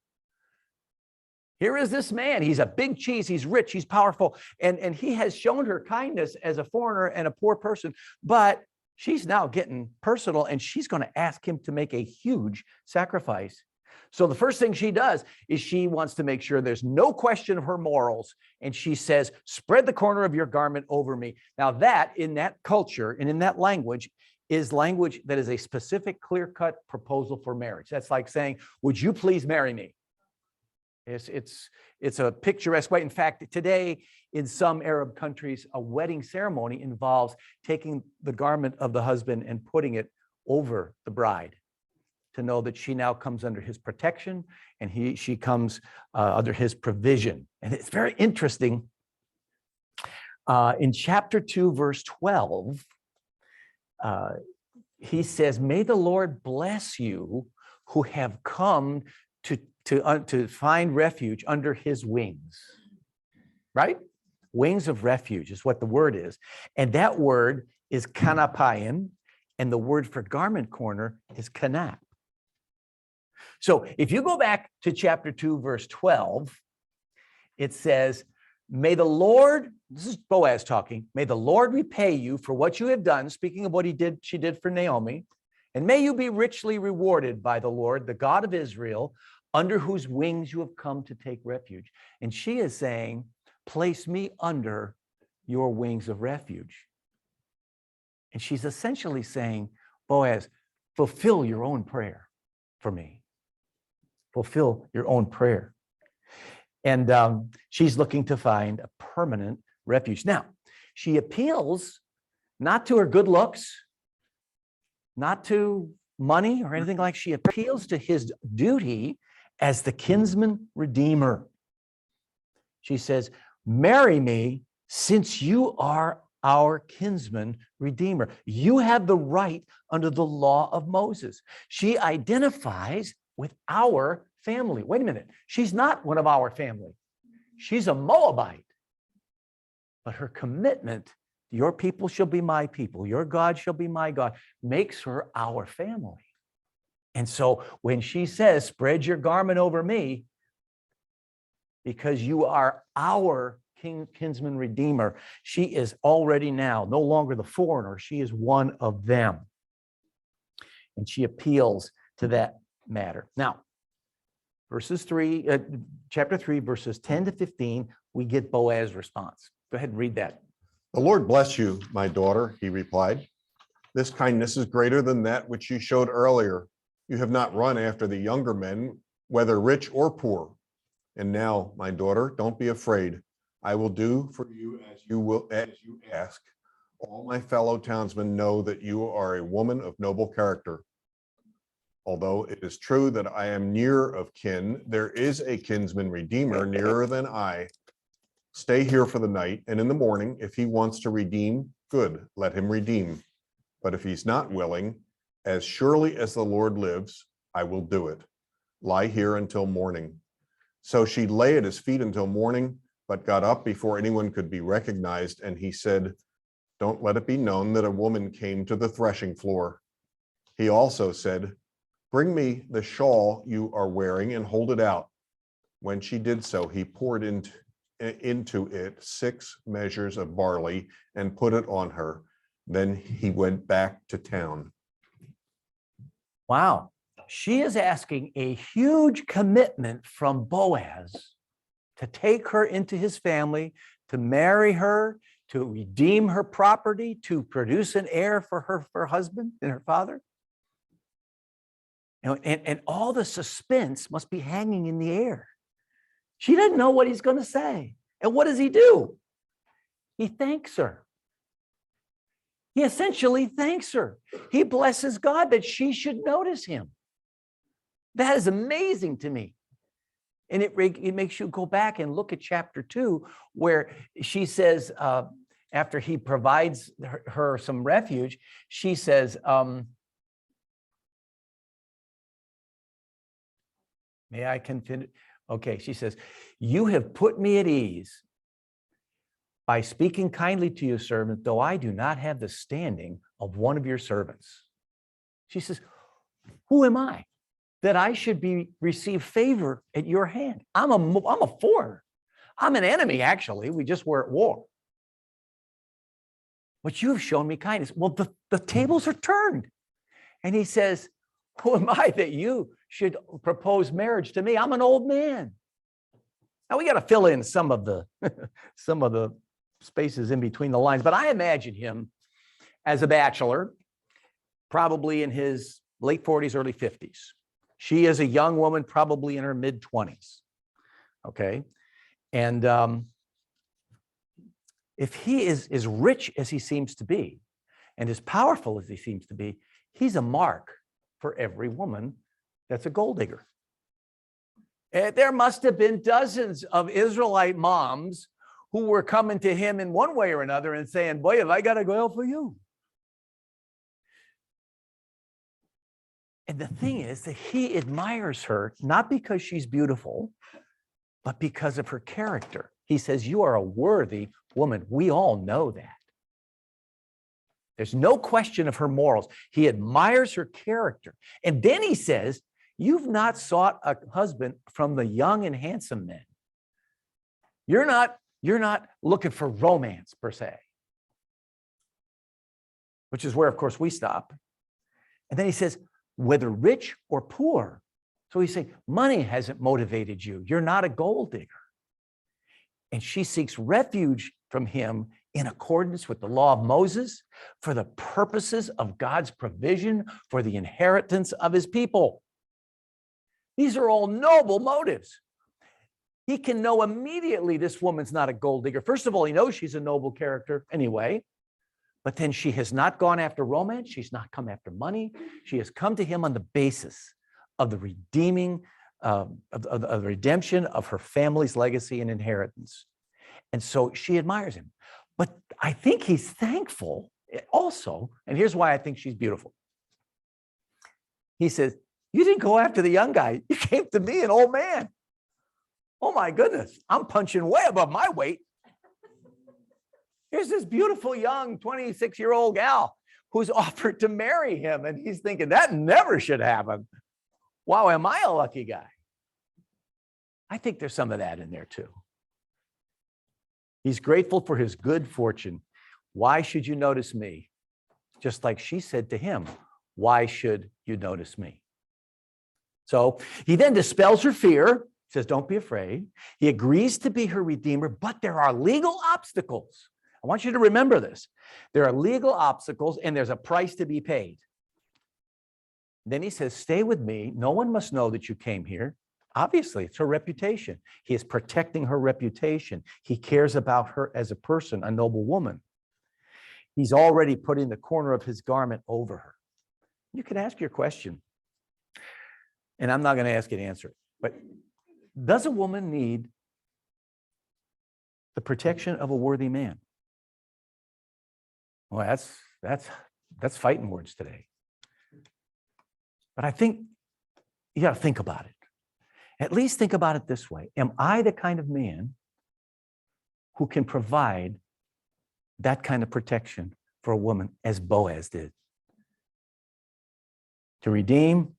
Here is this man. He's a big cheese. He's rich. He's powerful. And he has shown her kindness as a foreigner and a poor person. But She's now getting personal, and she's going to ask him to make a huge sacrifice. So the first thing she does is she wants to make sure there's no question of her morals. And she says, spread the corner of your garment over me. Now that, in that culture and in that language, is language that is a specific clear-cut proposal for marriage. That's like saying, would you please marry me? It's a picturesque way. In fact, today in some Arab countries, a wedding ceremony involves taking the garment of the husband and putting it over the bride, to know that she now comes under his protection, and she comes under his provision. And it's very interesting. In chapter 2, verse 12, he says, may the Lord bless you who have come to find refuge under his wings. Right? Wings of refuge is what the word is. And that word is kanapayim, and the word for garment corner is kanap. So if you go back to chapter 2, verse 12, it says, may the Lord, this is Boaz talking, may the Lord repay you for what you have done, speaking of what she did for Naomi, and may you be richly rewarded by the Lord, the God of Israel, under whose wings you have come to take refuge. And she is saying, place me under your wings of refuge. And she's essentially saying, Boaz, fulfill your own prayer for me. Fulfill your own prayer. And she's looking to find a permanent refuge. Now, she appeals not to her good looks, not to money or anything like. She appeals to his duty as the kinsman redeemer. She says, marry me since you are our kinsman redeemer. You have the right under the law of Moses. She identifies with our family. Wait a minute. She's not one of our family. She's a Moabite. But her commitment, your people shall be my people, your God shall be my God, makes her our family. And so when she says, spread your garment over me, because you are our kinsman redeemer, she is already now no longer the foreigner. She is one of them. And she appeals to that matter. Now, chapter 3, verses 10 to 15, we get Boaz's response. Go ahead and read that. The Lord bless you, my daughter, he replied. This kindness is greater than that which you showed earlier. You have not run after the younger men, whether rich or poor. And now, my daughter, don't be afraid. I will do for you as you ask. All my fellow townsmen know that you are a woman of noble character. Although it is true that I am near of kin, there is a kinsman redeemer nearer than I. Stay here for the night, and in the morning, if he wants to redeem, good, let him redeem. But if he's not willing, as surely as the Lord lives, I will do it. Lie here until morning. So she lay at his feet until morning, but got up before anyone could be recognized, and he said, don't let it be known that a woman came to the threshing floor. He also said, bring me the shawl you are wearing and hold it out. When she did so, he poured into it 6 measures of barley and put it on her. Then he went back to town. Wow. She is asking a huge commitment from Boaz to take her into his family, to marry her, to redeem her property, to produce an heir for her husband and her father. And all the suspense must be hanging in the air. She doesn't know what he's going to say. And what does he do? He thanks her. He essentially thanks her. He blesses God that she should notice him. That is amazing to me. And it makes you go back and look at chapter 2, where she says, after he provides her some refuge, she says, may I continue? Okay, she says, you have put me at ease by speaking kindly to your servant, though I do not have the standing of one of your servants. She says, who am I that I should receive favor at your hand? I'm a foreigner. I'm an enemy, actually. We just were at war. but you have shown me kindness. Well, the tables are turned. And he says, who am I that you should propose marriage to me? I'm an old man. Now we got to fill in some of the some of the spaces in between the lines, but I imagine him as a bachelor, probably in his late 40s, early 50s. She is a young woman, probably in her mid 20s. Okay. And if he is as rich as he seems to be and as powerful as he seems to be, he's a mark for every woman that's a gold digger. And there must have been dozens of Israelite moms who were coming to him in one way or another and saying, boy, have I got a girl for you. And the thing is that he admires her, not because she's beautiful, but because of her character. He says, you are a worthy woman. We all know that. There's no question of her morals. He admires her character. And then he says, you've not sought a husband from the young and handsome men. You're not looking for romance per se, which is where, of course, we stop. And then he says, whether rich or poor. So he's saying, money hasn't motivated you. You're not a gold digger. And she seeks refuge from him in accordance with the law of Moses for the purposes of God's provision for the inheritance of his people. These are all noble motives. He can know immediately this woman's not a gold digger. First of all, he knows she's a noble character anyway, but then she has not gone after romance. She's not come after money. She has come to him on the basis of the redeeming, of the redemption of her family's legacy and inheritance. And so she admires him. But I think he's thankful also, and here's why I think she's beautiful. He says, you didn't go after the young guy. You came to me, an old man. Oh my goodness, I'm punching way above my weight. Here's this beautiful young 26-year-old gal who's offered to marry him. And he's thinking, that never should happen. Wow, am I a lucky guy? I think there's some of that in there too. He's grateful for his good fortune. Why should you notice me? Just like she said to him, why should you notice me? So he then dispels her fear, says, don't be afraid. He agrees to be her redeemer, but there are legal obstacles. I want you to remember this. There are legal obstacles and there's a price to be paid. Then he says, stay with me. No one must know that you came here. Obviously, it's her reputation. He is protecting her reputation. He cares about her as a person, a noble woman. He's already putting the corner of his garment over her. You can ask your question, and I'm not going to ask you to answer it, but does a woman need the protection of a worthy man? Well, that's fighting words today. But I think you got to think about it. At least think about it this way. Am I the kind of man who can provide that kind of protection for a woman as Boaz did? To redeem,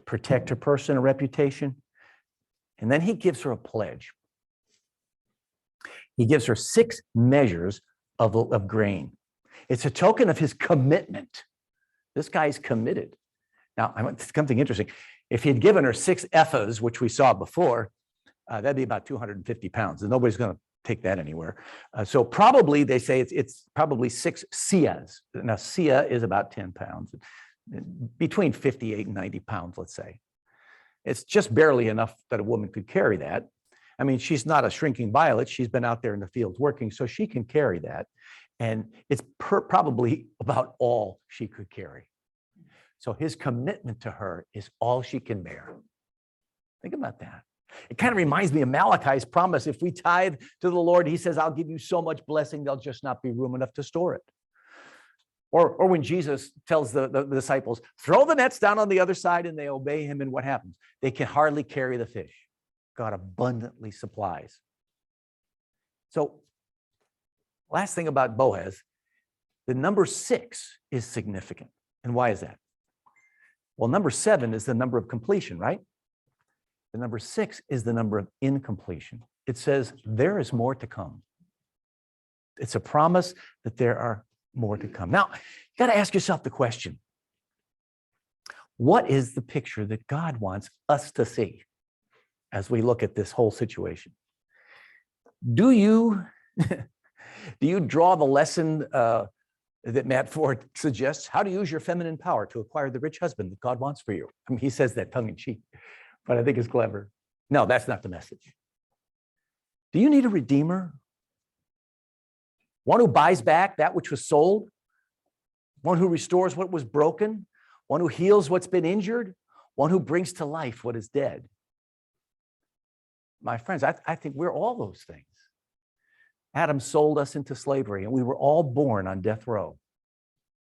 protect her person and reputation. And then he gives her a pledge. He gives her 6 measures of grain. It's a token of his commitment. This guy's committed. Now, something interesting. If he'd given her 6 ephahs, which we saw before, that'd be about 250 pounds. And nobody's going to take that anywhere. So probably they say it's probably 6 seahs. Now, seah is about 10 pounds, between 58 and 90 pounds, let's say. It's just barely enough that a woman could carry that. I mean, she's not a shrinking violet. She's been out there in the fields working, so she can carry that. And it's probably about all she could carry. So his commitment to her is all she can bear. Think about that. It kind of reminds me of Malachi's promise. If we tithe to the Lord, he says, I'll give you so much blessing, there'll just not be room enough to store it. Or when Jesus tells the disciples, throw the nets down on the other side, and they obey him, and what happens? They can hardly carry the fish. God abundantly supplies. So last thing about Boaz, the number 6 is significant. And why is that? Well, number 7 is the number of completion, right? The number 6 is the number of incompletion. It says there is more to come. It's a promise that there are more to come. Now, you got to ask yourself the question, what is the picture that God wants us to see as we look at this whole situation? Do you draw the lesson that Matt Ford suggests, how to use your feminine power to acquire the rich husband that God wants for you? I mean, he says that tongue in cheek, but I think it's clever. No, that's not the message. Do you need a redeemer? One who buys back that which was sold? One who restores what was broken? One who heals what's been injured? One who brings to life what is dead? My friends, I think we're all those things. Adam sold us into slavery, and we were all born on death row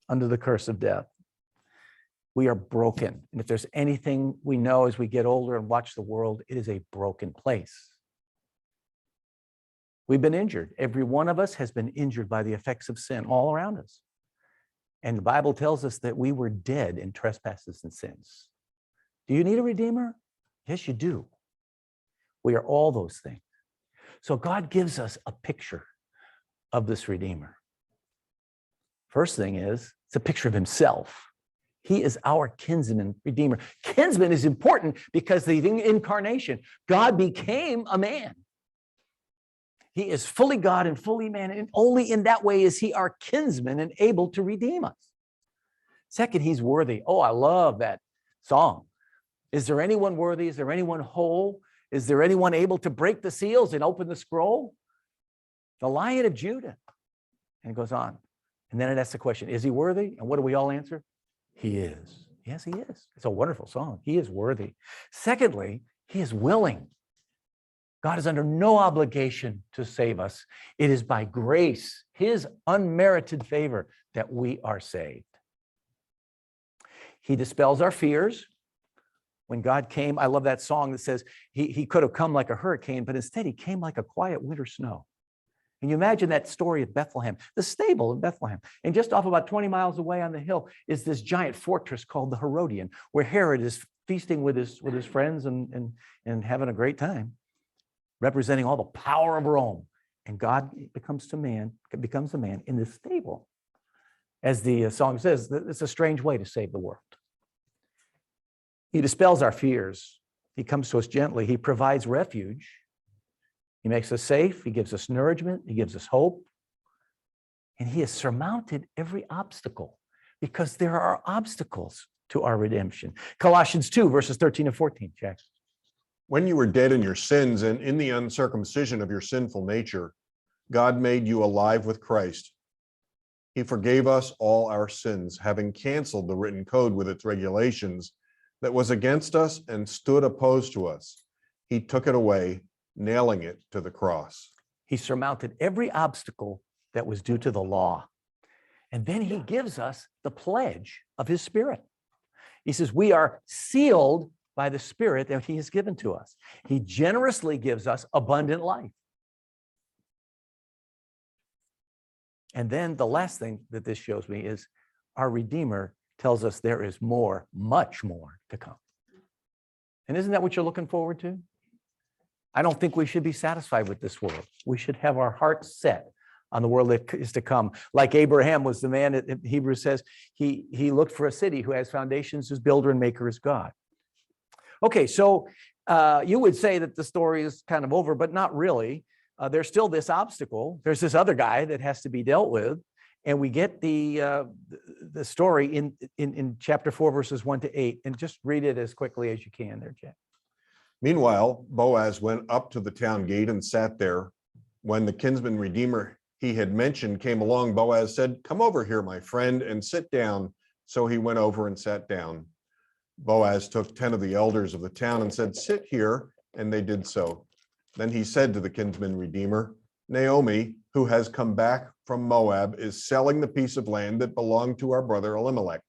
under the curse of death. We are broken. And if there's anything we know as we get older and watch the world, it is a broken place. We've been injured. Every one of us has been injured by the effects of sin all around us. And the Bible tells us that we were dead in trespasses and sins. Do you need a redeemer? Yes, you do. We are all those things. So God gives us a picture of this redeemer. First thing is, it's a picture of himself. He is our kinsman redeemer. Kinsman is important because the incarnation, God became a man. He is fully God and fully man, and only in that way is he our kinsman and able to redeem us. Second, he's worthy. Oh, I love that song. Is there anyone worthy? Is there anyone whole? Is there anyone able to break the seals and open the scroll? The Lion of Judah. And it goes on. And then it asks the question, is he worthy? And what do we all answer? He is. Yes, he is. It's a wonderful song. He is worthy. Secondly, he is willing. God is under no obligation to save us. It is by grace, his unmerited favor, that we are saved. He dispels our fears. When God came, I love that song that says he could have come like a hurricane, but instead he came like a quiet winter snow. And you imagine that story of Bethlehem, the stable of Bethlehem. And just off about 20 miles away on the hill is this giant fortress called the Herodian, where Herod is feasting with his friends and having a great time, representing all the power of Rome. And God becomes a man in this stable. As the song says, it's a strange way to save the world. He dispels our fears. He comes to us gently. He provides refuge. He makes us safe. He gives us nourishment. He gives us hope. And he has surmounted every obstacle, because there are obstacles to our redemption. Colossians 2, verses 13 and 14, Jack. When you were dead in your sins and in the uncircumcision of your sinful nature, God made you alive with Christ. He forgave us all our sins, having canceled the written code with its regulations that was against us and stood opposed to us. He took it away, nailing it to the cross. He surmounted every obstacle that was due to the law. And then he gives us the pledge of his Spirit. He says, we are sealed by the Spirit that he has given to us. He generously gives us abundant life. And then the last thing that this shows me is our Redeemer tells us there is more, much more to come. And isn't that what you're looking forward to? I don't think we should be satisfied with this world. We should have our hearts set on the world that is to come. Like Abraham was the man that Hebrews says, he looked for a city who has foundations, whose builder and maker is God. Okay, so you would say that the story is kind of over, but not really. There's still this obstacle. There's this other guy that has to be dealt with. And we get the story in chapter 4, verses 1 to 8. And just read it as quickly as you can there, Jack. Meanwhile, Boaz went up to the town gate and sat there. When the kinsman redeemer he had mentioned came along, Boaz said, "Come over here, my friend, and sit down." So he went over and sat down. Boaz took 10 of the elders of the town and said, "Sit here," and they did so. Then he said to the kinsman redeemer, "Naomi, who has come back from Moab, is selling the piece of land that belonged to our brother Elimelech.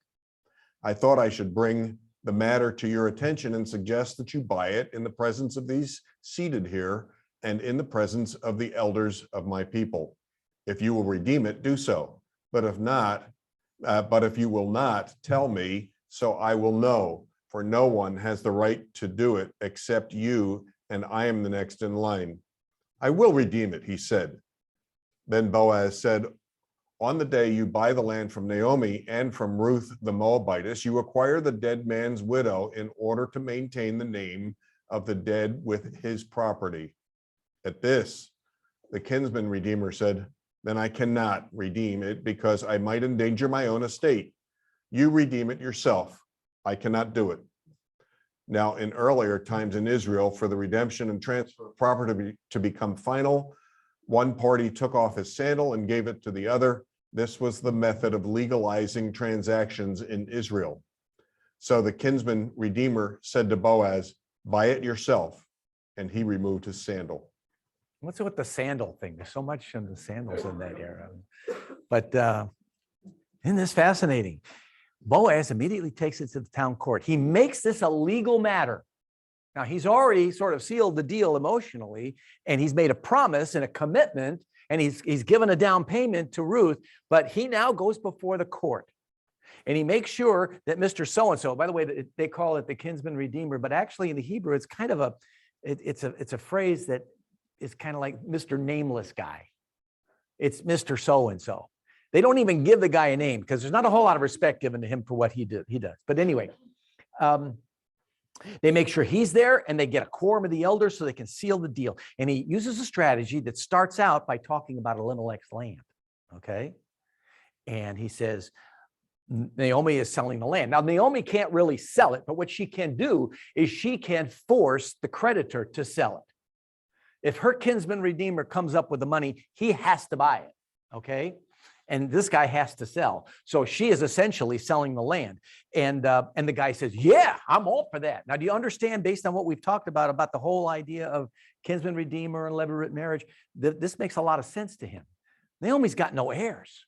I thought I should bring the matter to your attention and suggest that you buy it in the presence of these seated here and in the presence of the elders of my people. If you will redeem it, do so. But if you will not, tell me, so I will know, for no one has the right to do it except you, and I am the next in line." "I will redeem it," he said. Then Boaz said, on the day you buy the land from Naomi and from Ruth the Moabitess, you acquire the dead man's widow in order to maintain the name of the dead with his property. At this, the kinsman redeemer said, then I cannot redeem it because I might endanger my own estate. You redeem it yourself. I cannot do it. Now, in earlier times in Israel, for the redemption and transfer of property to become final, one party took off his sandal and gave it to the other. This was the method of legalizing transactions in Israel. So the kinsman redeemer said to Boaz, buy it yourself. And he removed his sandal. What's with the sandal thing? There's so much in the sandals in that era. But isn't this fascinating? Boaz immediately takes it to the town court. He makes this a legal matter. Now, he's already sort of sealed the deal emotionally, and he's made a promise and a commitment, and he's given a down payment to Ruth, but he now goes before the court. And he makes sure that Mr. So-and-so, by the way, they call it the kinsman redeemer, but actually in the Hebrew, it's kind of it's a phrase that is kind of like Mr. Nameless Guy. It's Mr. So-and-so. They don't even give the guy a name because there's not a whole lot of respect given to him for what he does. But anyway, they make sure he's there and they get a quorum of the elders so they can seal the deal. And he uses a strategy that starts out by talking about Elimelech's land. Okay. And he says, Naomi is selling the land. Now, Naomi can't really sell it, but what she can do is she can force the creditor to sell it. If her kinsman redeemer comes up with the money, he has to buy it. Okay. And this guy has to sell. So she is essentially selling the land. And the guy says, yeah, I'm all for that. Now, do you understand, based on what we've talked about the whole idea of kinsman redeemer and levirate marriage, this makes a lot of sense to him. Naomi's got no heirs.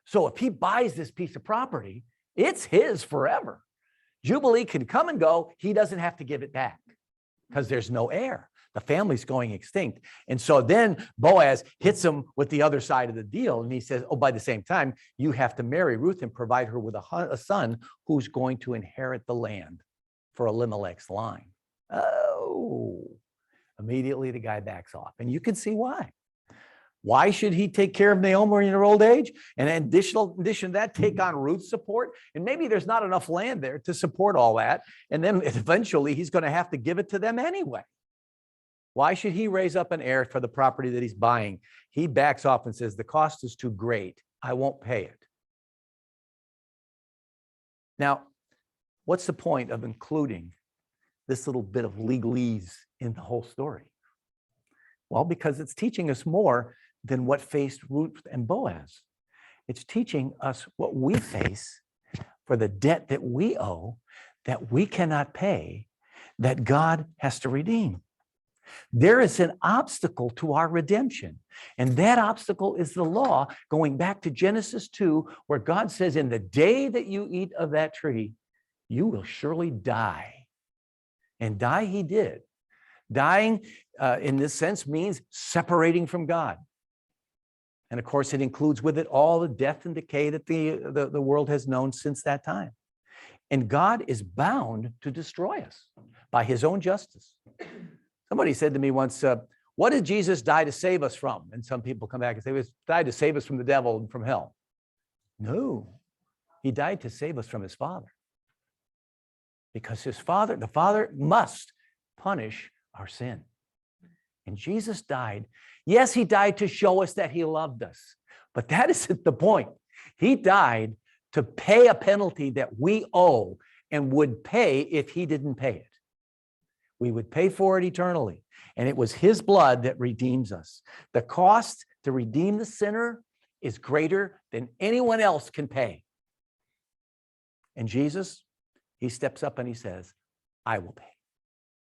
So if he buys this piece of property, it's his forever. Jubilee can come and go. He doesn't have to give it back because there's no heir. The family's going extinct. And so then Boaz hits him with the other side of the deal. And he says, oh, by the same time, you have to marry Ruth and provide her with a son who's going to inherit the land for Elimelech's line. Oh, immediately the guy backs off. And you can see why. Why should he take care of Naomi in her old age? And in addition to that, take on Ruth's support? And maybe there's not enough land there to support all that. And then eventually he's going to have to give it to them anyway. Why should he raise up an heir for the property that he's buying? He backs off and says, the cost is too great. I won't pay it. Now, what's the point of including this little bit of legalese in the whole story? Well, because it's teaching us more than what faced Ruth and Boaz. It's teaching us what we face for the debt that we owe, that we cannot pay, that God has to redeem. There is an obstacle to our redemption, and that obstacle is the law, going back to Genesis 2, where God says, in the day that you eat of that tree, you will surely die. And die he did. Dying in this sense means separating from God. And of course, it includes with it all the death and decay that the world has known since that time. And God is bound to destroy us by his own justice. Somebody said to me once, what did Jesus die to save us from? And some people come back and say, he died to save us from the devil and from hell. No, he died to save us from his Father. Because the Father must punish our sin. And Jesus died. Yes, he died to show us that he loved us. But that isn't the point. He died to pay a penalty that we owe and would pay if he didn't pay it. We would pay for it eternally. And it was his blood that redeems us. The cost to redeem the sinner is greater than anyone else can pay. And Jesus, he steps up and he says, I will pay.